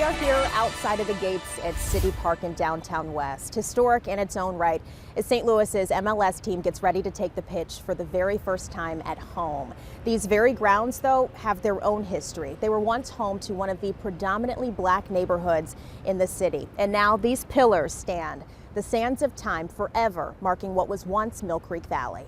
We are here outside of the gates at City Park in downtown West. Historic in its own right as St. Louis's MLS team gets ready to take the pitch for the very first time at home. These very grounds, though, have their own history. They were once home to one of the predominantly black neighborhoods in the city. And now these pillars stand, the sands of time forever marking what was once Mill Creek Valley.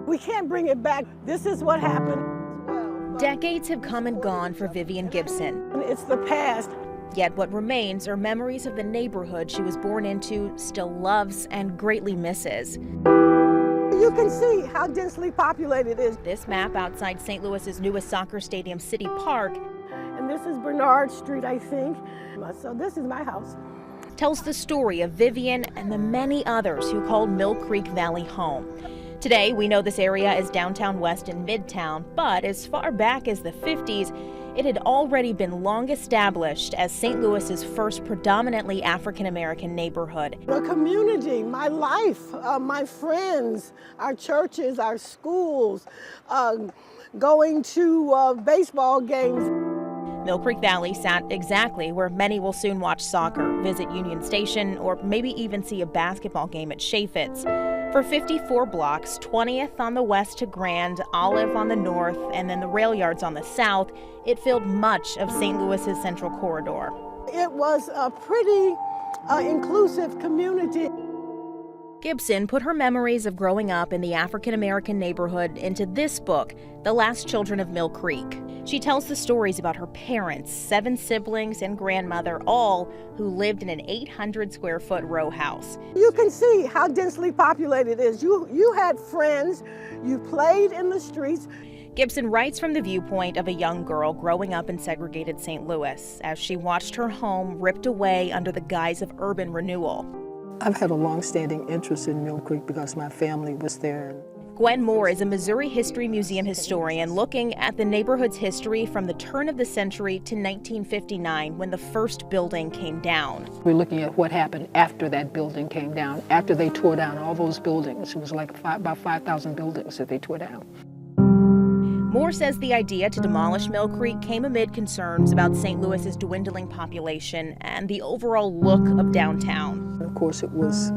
We can't bring it back. This is what happened. Decades have come and gone for Vivian Gibson. It's the past. Yet what remains are memories of the neighborhood she was born into, still loves, and greatly misses. You can see how densely populated it is. This map outside St. Louis's newest soccer stadium, City Park, and this is Bernard Street, I think. So this is my house. Tells the story of Vivian and the many others who called Mill Creek Valley home. Today, we know this area is downtown West and Midtown, but as far back as the 50s, it had already been long established as St. Louis's first predominantly African-American neighborhood. The community, my life, my friends, our churches, our schools, going to baseball games. Mill Creek Valley sat exactly where many will soon watch soccer, visit Union Station, or maybe even see a basketball game at Chaffetz. For 54 blocks, 20th on the west to Grand, Olive on the north, and then the rail yards on the south, it filled much of St. Louis's central corridor. It was a pretty inclusive community. Gibson put her memories of growing up in the African-American neighborhood into this book, The Last Children of Mill Creek. She tells the stories about her parents, 7 siblings, and grandmother, all who lived in an 800-square-foot row house. You can see how densely populated it is. You had friends, you played in the streets. Gibson writes from the viewpoint of a young girl growing up in segregated St. Louis as she watched her home ripped away under the guise of urban renewal. I've had a long-standing interest in Mill Creek because my family was there. Gwen Moore is a Missouri History Museum historian looking at the neighborhood's history from the turn of the century to 1959 when the first building came down. We're looking at what happened after that building came down, after they tore down all those buildings. It was like about 5,000 buildings that they tore down. Moore says the idea to demolish Mill Creek came amid concerns about St. Louis's dwindling population and the overall look of downtown. And of course, it was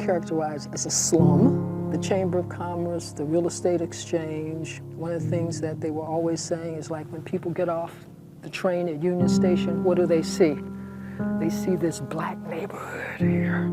characterized as a slum. The Chamber of Commerce, the real estate exchange, one of the things that they were always saying is like when people get off the train at Union Station, what do they see? They see this black neighborhood here.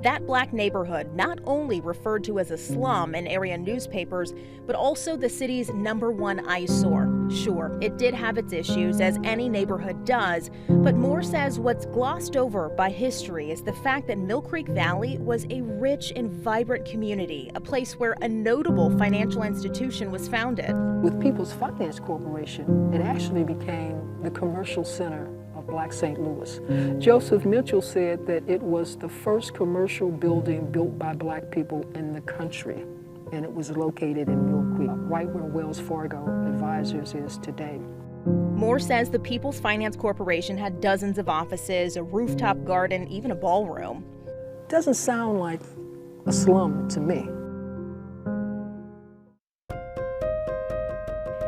That black neighborhood not only referred to as a slum in area newspapers, but also the city's #1 eyesore. Sure, it did have its issues, as any neighborhood does, but Moore says what's glossed over by history is the fact that Mill Creek Valley was a rich and vibrant community, a place where a notable financial institution was founded. With People's Finance Corporation, it actually became the commercial center of Black St. Louis. Joseph Mitchell said that it was the first commercial building built by black people in the country, and it was located in Mill Creek, right where Wells Fargo Advisors is today. Moore says the People's Finance Corporation had dozens of offices, a rooftop garden, even a ballroom. Doesn't sound like a slum to me.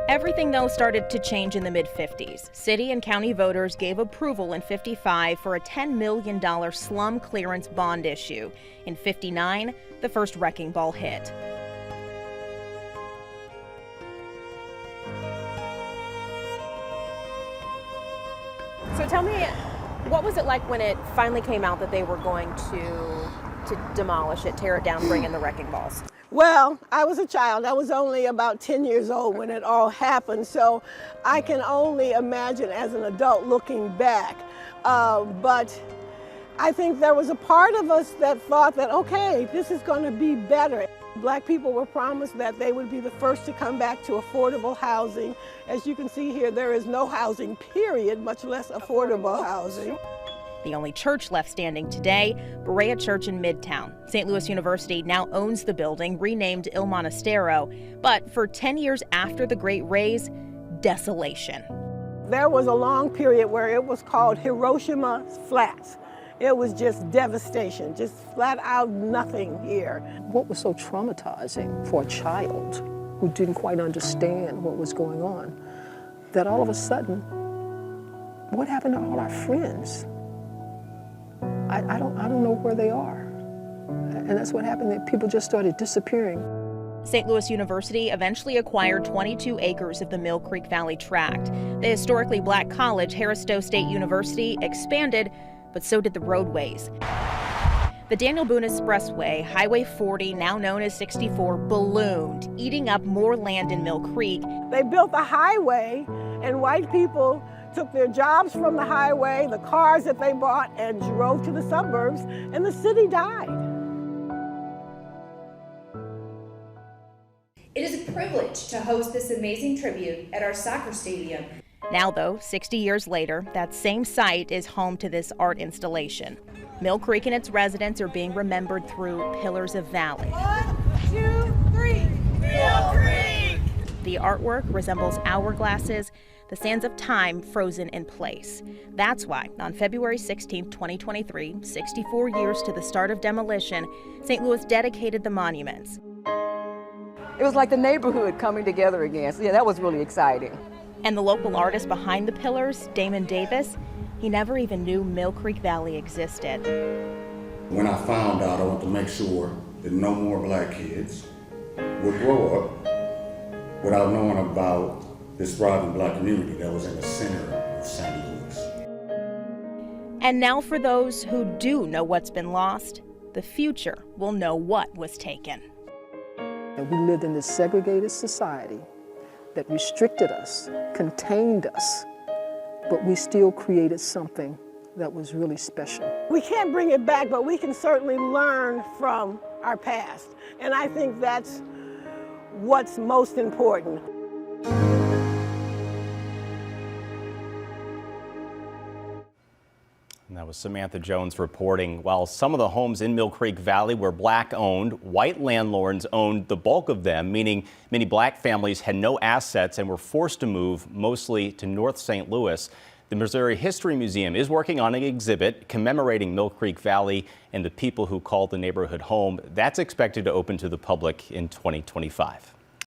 Everything, though, started to change in the mid-50s. City and county voters gave approval in '55 for a $10 million slum clearance bond issue. In '59, the first wrecking ball hit. So tell me, what was it like when it finally came out that they were going to demolish it, tear it down, bring in the wrecking balls? Well, I was a child. I was only about 10 years old when it all happened, so I can only imagine as an adult looking back. But I think there was a part of us that thought that, okay, this is going to be better. Black people were promised that they would be the first to come back to affordable housing. As you can see here, there is no housing, period, much less affordable housing. The only church left standing today, Berea Church in Midtown. St. Louis University now owns the building, renamed Il Monastero. But for 10 years after the Great Raise, desolation. There was a long period where it was called Hiroshima Flats. It was just devastation, just flat out nothing here. What was so traumatizing for a child who didn't quite understand what was going on, that all of a sudden, what happened to all our friends? I don't know where they are. And that's what happened, that people just started disappearing. St. Louis University eventually acquired 22 acres of the Mill Creek Valley tract. The historically black college, Harris-Stowe State University, expanded, but so did the roadways. The Daniel Boone Expressway, Highway 40, now known as 64, ballooned, eating up more land in Mill Creek. They built the highway, and white people took their jobs from the highway, the cars that they bought, and drove to the suburbs, and the city died. It is a privilege to host this amazing tribute at our soccer stadium. Now, though, 60 years later, that same site is home to this art installation. Mill Creek and its residents are being remembered through Pillars of Valley. 1, 2, 3, Mill Creek! The artwork resembles hourglasses, the sands of time frozen in place. That's why, on February 16, 2023, 64 years to the start of demolition, St. Louis dedicated the monuments. It was like the neighborhood coming together again. So yeah, that was really exciting. And the local artist behind the pillars, Damon Davis, he never even knew Mill Creek Valley existed. When I found out, I wanted to make sure that no more black kids would grow up without knowing about this thriving black community that was in the center of St. Louis. And now for those who do know what's been lost, the future will know what was taken. And we lived in this segregated society that restricted us, contained us, but we still created something that was really special. We can't bring it back, but we can certainly learn from our past. And I think that's what's most important. And that was Samantha Jones reporting. While some of the homes in Mill Creek Valley were black-owned, white landlords owned the bulk of them, meaning many black families had no assets and were forced to move, mostly to North St. Louis. The Missouri History Museum is working on an exhibit commemorating Mill Creek Valley and the people who called the neighborhood home. That's expected to open to the public in 2025.